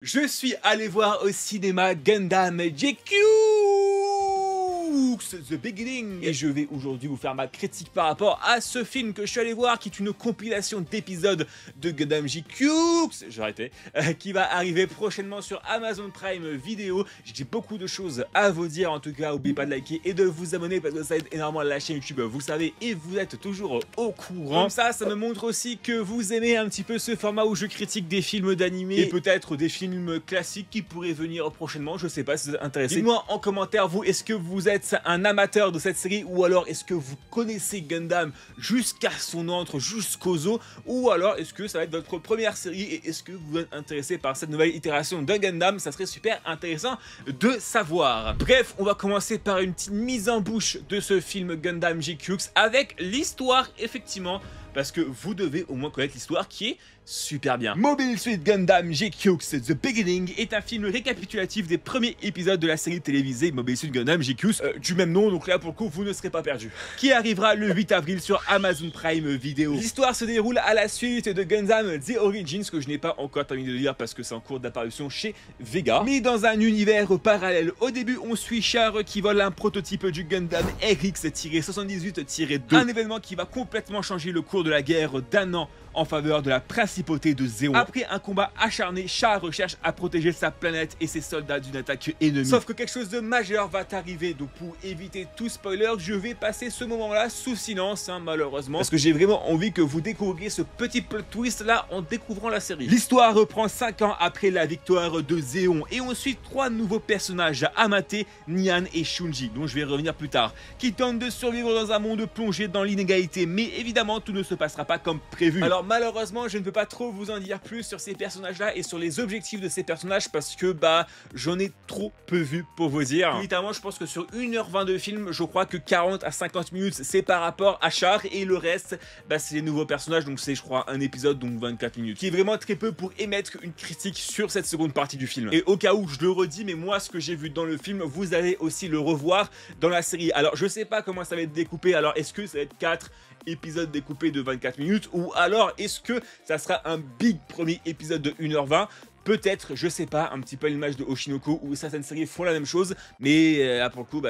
Je suis allé voir au cinéma Gundam GQ The Beginning et je vais aujourd'hui vous faire ma critique par rapport à ce film que je suis allé voir, qui est une compilation d'épisodes de Gundam GQ, j'ai arrêté, qui va arriver prochainement sur Amazon Prime Video. J'ai beaucoup de choses à vous dire, en tout cas n'oubliez pas de liker et de vous abonner parce que ça aide énormément la chaîne YouTube, vous savez, et vous êtes toujours au courant. Comme ça me montre aussi que vous aimez un petit peu ce format où je critique des films d'animé et peut-être des films classiques qui pourraient venir prochainement, je sais pas si vous êtes intéressé. Dites-moi en commentaire, vous, est-ce que vous êtes un amateur de cette série, ou alors est-ce que vous connaissez Gundam jusqu'à son antre, jusqu'aux os, ou alors est-ce que ça va être votre première série et est-ce que vous êtes intéressé par cette nouvelle itération de Gundam? Ça serait super intéressant de savoir. Bref, on va commencer par une petite mise en bouche de ce film Gundam GQ avec l'histoire, effectivement, parce que vous devez au moins connaître l'histoire qui est super bien. Mobile Suit Gundam GQ The Beginning est un film récapitulatif des premiers épisodes de la série télévisée Mobile Suit Gundam GQ du même nom, donc là pour le coup vous ne serez pas perdu, qui arrivera le 8 avril sur Amazon Prime Video. L'histoire se déroule à la suite de Gundam The Origins, que je n'ai pas encore terminé de lire parce que c'est en cours d'apparition chez Vega, mais dans un univers parallèle. Au début on suit Char qui vole un prototype du Gundam RX-78-2, un événement qui va complètement changer le cours de la guerre d'un an en faveur de la principauté de Zéon. Après un combat acharné, Char recherche à protéger sa planète et ses soldats d'une attaque ennemie. Sauf que quelque chose de majeur va arriver, donc pour éviter tout spoiler, je vais passer ce moment-là sous silence, malheureusement, parce que j'ai vraiment envie que vous découvriez ce petit plot twist là en découvrant la série. L'histoire reprend 5 ans après la victoire de Zéon et on suit 3 nouveaux personnages, Amate, Nyan et Shunji, dont je vais revenir plus tard, qui tentent de survivre dans un monde plongé dans l'inégalité, mais évidemment tout ne se passera pas comme prévu. Alors malheureusement je ne peux pas trop vous en dire plus sur ces personnages là et sur les objectifs de ces personnages parce que j'en ai trop peu vu pour vous dire. Littéralement je pense que sur 1h20 de film, je crois que 40 à 50 minutes c'est par rapport à Char et le reste c'est les nouveaux personnages, donc c'est je crois un épisode, donc 24 minutes, qui est vraiment très peu pour émettre une critique sur cette seconde partie du film. Et au cas où je le redis, mais moi ce que j'ai vu dans le film vous allez aussi le revoir dans la série. Alors je sais pas comment ça va être découpé, alors est-ce que ça va être 4 épisodes découpés de 24 minutes ou alors est-ce que ça sera un big premier épisode de 1h20? Peut-être, je sais pas, un petit peu à l'image de Oshinoko où certaines séries font la même chose, mais là pour le coup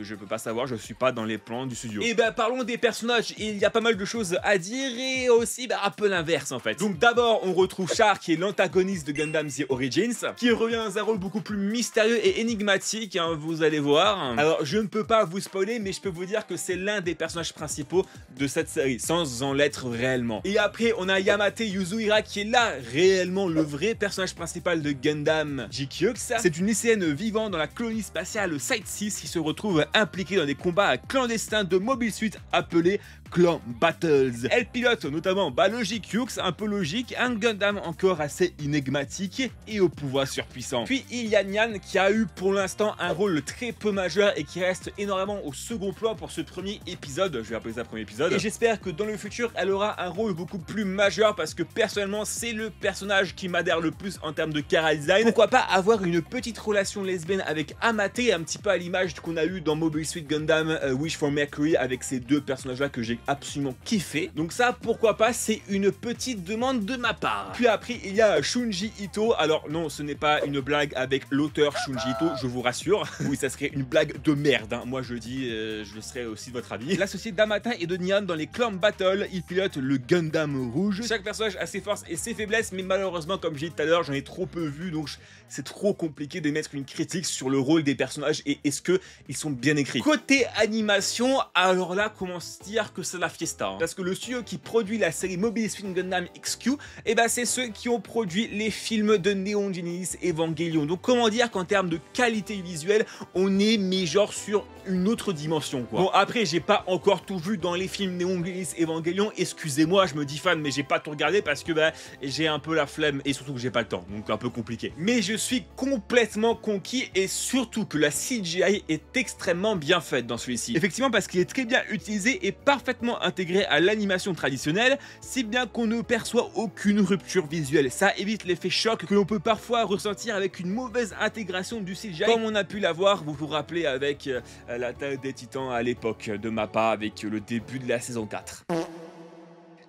je peux pas savoir, je suis pas dans les plans du studio. Et parlons des personnages, il y a pas mal de choses à dire et aussi un peu l'inverse en fait. Donc d'abord on retrouve Char qui est l'antagoniste de Gundam The Origins, qui revient dans un rôle beaucoup plus mystérieux et énigmatique, vous allez voir. Alors je ne peux pas vous spoiler, mais je peux vous dire que c'est l'un des personnages principaux de cette série, sans en l'être réellement. Et après on a Yamate Yuzuhira qui est là réellement le vrai personnage principal de Gundam GQ. C'est une lycéenne vivant dans la colonie spatiale Site 6 qui se retrouve impliquée dans des combats clandestins de Mobile Suit appelés Clan Battles. Elle pilote notamment le GQ, un peu logique, un Gundam encore assez énigmatique et au pouvoir surpuissant. Puis il y a Nyan qui a eu pour l'instant un rôle très peu majeur et qui reste énormément au second plan pour ce premier épisode, je vais appeler ça premier épisode, et j'espère que dans le futur elle aura un rôle beaucoup plus majeur parce que personnellement c'est le personnage qui m'adhère le plus en termes de chara design. Pourquoi pas avoir une petite relation lesbienne avec Amate, un petit peu à l'image qu'on a eu dans Mobile Suit Gundam Wish for Mercury avec ces deux personnages là que j'ai absolument kiffé. Donc ça pourquoi pas, c'est une petite demande de ma part. Puis après il y a Shunji Ito. Alors non, ce n'est pas une blague avec l'auteur Shunji Ito, je vous rassure. Oui, ça serait une blague de merde, moi je dis, je serais aussi de votre avis. L'associé d'Amata et de Nyan dans les Clan Battle, il pilote le Gundam rouge. Chaque personnage a ses forces et ses faiblesses, mais malheureusement comme j'ai dit tout à l'heure, j'en ai trop peu vu, donc c'est trop compliqué d'émettre une critique sur le rôle des personnages et est-ce que ils sont bien écrits. Côté animation, alors là comment se dire que c'est la fiesta, parce que le studio qui produit la série Mobile Suit Gundam XQ, c'est ceux qui ont produit les films de Neon Genesis Evangelion. Donc comment dire qu'en termes de qualité visuelle on est mais genre sur une autre dimension quoi. Bon après j'ai pas encore tout vu dans les films Neon Genesis Evangelion, excusez-moi, je me dis fan mais j'ai pas tout regardé parce que j'ai un peu la flemme et surtout que j'ai pas le temps, donc un peu compliqué. Mais je suis complètement conquis et surtout que la CGI est extrêmement bien faite dans celui-ci. Effectivement parce qu'il est très bien utilisé et parfaitement intégré à l'animation traditionnelle, si bien qu'on ne perçoit aucune rupture visuelle. Ça évite l'effet choc que l'on peut parfois ressentir avec une mauvaise intégration du CGI, comme on a pu l'avoir, vous vous rappelez, avec l'attaque des Titans à l'époque de Mappa avec le début de la saison 4.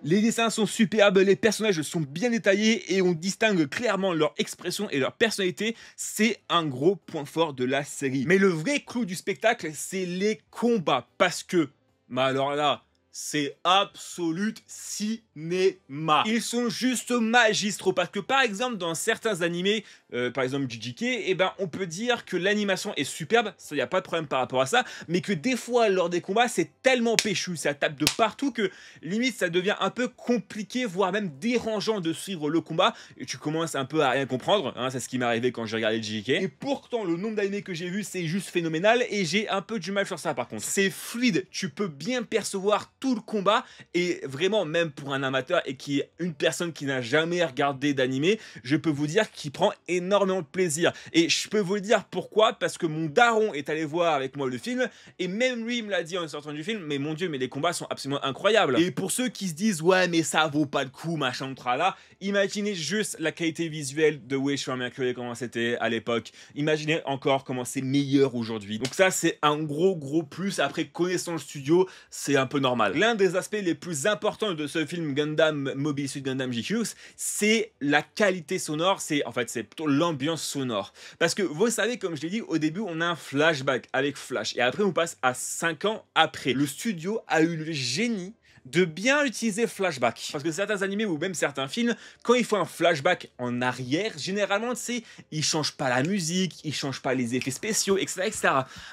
Les dessins sont superbes, les personnages sont bien détaillés et on distingue clairement leur expression et leur personnalité. C'est un gros point fort de la série. Mais le vrai clou du spectacle, c'est les combats. Parce que, bah alors là, c'est absolute cinéma. Ils sont juste magistraux parce que par exemple dans certains animés, par exemple JJK, eh ben on peut dire que l'animation est superbe, ça y a pas de problème par rapport à ça, mais que des fois lors des combats c'est tellement péchu, ça tape de partout que limite ça devient un peu compliqué, voire même dérangeant de suivre le combat et tu commences un peu à rien comprendre, hein, c'est ce qui m'est arrivé quand j'ai regardé JJK. Et pourtant le nombre d'animés que j'ai vu c'est juste phénoménal et j'ai un peu du mal sur ça par contre. C'est fluide, tu peux bien percevoir tout le combat et vraiment même pour un amateur et qui est une personne qui n'a jamais regardé d'animé, je peux vous dire qu'il prend énormément de plaisir et je peux vous le dire pourquoi, parce que mon daron est allé voir avec moi le film et même lui il me l'a dit en sortant du film, mais mon dieu mais les combats sont absolument incroyables. Et pour ceux qui se disent ouais mais ça vaut pas le coup machin tralala, imaginez juste la qualité visuelle de Wish for Mercury, comment c'était à l'époque, imaginez encore comment c'est meilleur aujourd'hui, donc ça c'est un gros plus. Après connaissant le studio c'est un peu normal. L'un des aspects les plus importants de ce film Gundam Mobile Suit Gundam GQ, c'est la qualité sonore, c'est plutôt l'ambiance sonore. Parce que vous savez, comme je l'ai dit au début, on a un flashback avec Flash et après on passe à 5 ans après. Le studio a eu le génie de bien utiliser flashback. Parce que certains animés ou même certains films, quand il faut un flashback en arrière, généralement, tu sais, ils changent pas la musique, ils changent pas les effets spéciaux, etc.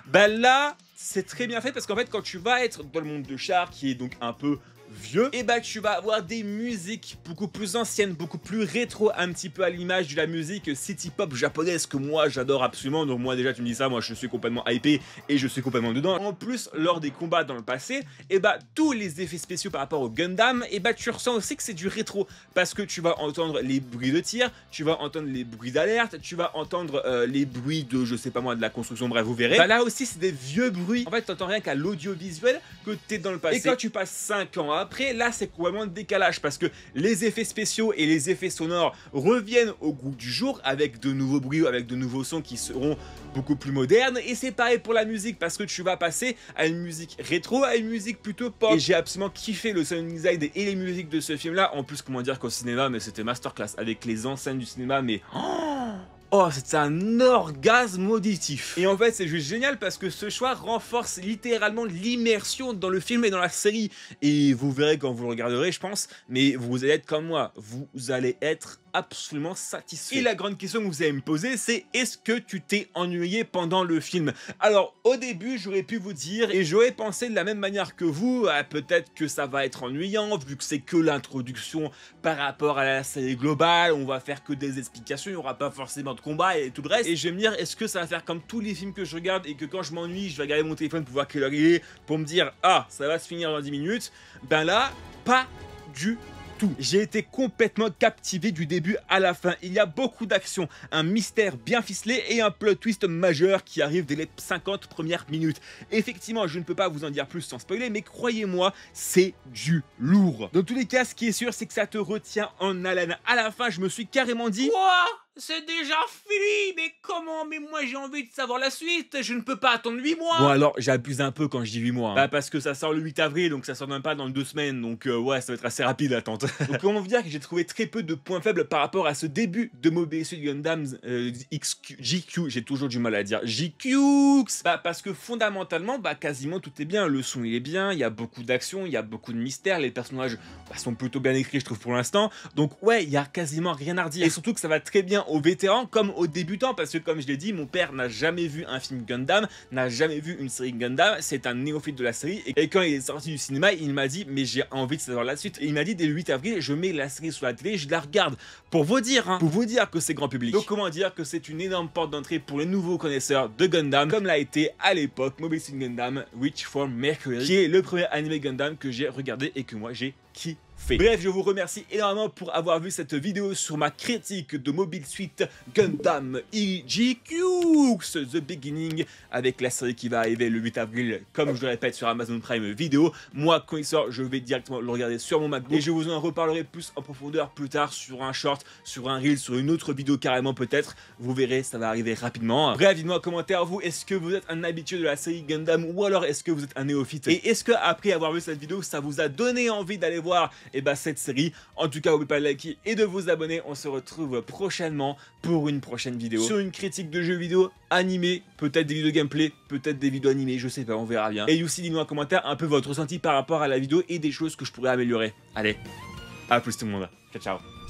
Ben là, c'est très bien fait parce qu'en fait, quand tu vas être dans le monde de Char, qui est donc un peu vieux, et bah tu vas avoir des musiques beaucoup plus anciennes, beaucoup plus rétro, un petit peu à l'image de la musique city pop japonaise que moi j'adore absolument. Donc moi déjà tu me dis ça, moi je suis complètement hypé et je suis complètement dedans. En plus lors des combats dans le passé, et bah tous les effets spéciaux par rapport au Gundam, et bah tu ressens aussi que c'est du rétro parce que tu vas entendre les bruits de tir, tu vas entendre les bruits d'alerte, tu vas entendre les bruits de je sais pas moi de la construction, bref vous verrez. Bah là aussi c'est des vieux bruits. En fait t'entends rien qu'à l'audiovisuel que t'es dans le passé. Et quand tu passes 5 ans après, là c'est complètement de décalage parce que les effets spéciaux et les effets sonores reviennent au goût du jour avec de nouveaux bruits, avec de nouveaux sons qui seront beaucoup plus modernes. Et c'est pareil pour la musique parce que tu vas passer à une musique rétro, à une musique plutôt pop. Et j'ai absolument kiffé le sound design et les musiques de ce film là. En plus comment dire qu'au cinéma, mais c'était masterclass avec les enceintes du cinéma, mais oh, c'est un orgasme auditif. Et en fait, c'est juste génial parce que ce choix renforce littéralement l'immersion dans le film et dans la série. Et vous verrez quand vous le regarderez, je pense, mais vous allez être comme moi, vous allez être absolument satisfait. Et la grande question que vous allez me poser, c'est est-ce que tu t'es ennuyé pendant le film? Alors au début j'aurais pu vous dire, et j'aurais pensé de la même manière que vous, peut-être que ça va être ennuyant vu que c'est que l'introduction par rapport à la série globale, on va faire que des explications, il n'y aura pas forcément de combat et tout le reste. Et je vais me dire, est-ce que ça va faire comme tous les films que je regarde et que quand je m'ennuie, je vais regarder mon téléphone pour voir quelle heure il est, pour me dire ah ça va se finir dans 10 minutes. Ben là, pas du tout. J'ai été complètement captivé du début à la fin. Il y a beaucoup d'action, un mystère bien ficelé et un plot twist majeur qui arrive dès les 50 premières minutes. Effectivement, je ne peux pas vous en dire plus sans spoiler, mais croyez-moi, c'est du lourd. Dans tous les cas, ce qui est sûr, c'est que ça te retient en haleine. À la fin, je me suis carrément dit quoi ? C'est déjà fini, mais comment? Mais moi j'ai envie de savoir la suite, je ne peux pas attendre 8 mois. Bon alors j'abuse un peu quand je dis 8 mois. Bah parce que ça sort le 8 avril, donc ça sort même pas dans 2 semaines, donc ouais ça va être assez rapide l'attente. Donc comment vous dire que j'ai trouvé très peu de points faibles par rapport à ce début de Mobile Suit Gundam GQ, j'ai toujours du mal à dire GQ. Bah parce que fondamentalement, bah quasiment tout est bien, le son il est bien, il y a beaucoup d'action, il y a beaucoup de mystères, les personnages sont plutôt bien écrits je trouve pour l'instant, donc ouais il y a quasiment rien à redire. Et surtout que ça va très bien aux vétérans comme aux débutants parce que comme je l'ai dit, mon père n'a jamais vu un film Gundam, n'a jamais vu une série Gundam, c'est un néophyte de la série et quand il est sorti du cinéma il m'a dit mais j'ai envie de savoir la suite et il m'a dit dès le 8 avril je mets la série sur la télé, je la regarde pour vous dire que c'est grand public. Donc comment dire que c'est une énorme porte d'entrée pour les nouveaux connaisseurs de Gundam comme l'a été à l'époque Mobile Suit Gundam Reach for Mercury qui est le premier anime Gundam que j'ai regardé et que moi j'ai kiffé. Bref, je vous remercie énormément pour avoir vu cette vidéo sur ma critique de Mobile Suit Gundam GQ The Beginning avec la série qui va arriver le 8 avril comme je le répète sur Amazon Prime Video. Moi quand il sort je vais directement le regarder sur mon MacBook et je vous en reparlerai plus en profondeur plus tard sur un short, sur un reel, sur une autre vidéo carrément peut-être. Vous verrez ça va arriver rapidement. Bref, dites-moi en commentaire vous, est-ce que vous êtes un habitué de la série Gundam ou alors est-ce que vous êtes un néophyte et est-ce que après avoir vu cette vidéo ça vous a donné envie d'aller voir cette série. En tout cas, n'oubliez pas de liker et de vous abonner. On se retrouve prochainement pour une prochaine vidéo sur une critique de jeux vidéo animés, peut-être des vidéos gameplay, peut-être des vidéos animées, je sais pas, on verra bien. Et aussi dites-nous en commentaire un peu votre ressenti par rapport à la vidéo et des choses que je pourrais améliorer. Allez, à plus tout le monde, ciao ciao.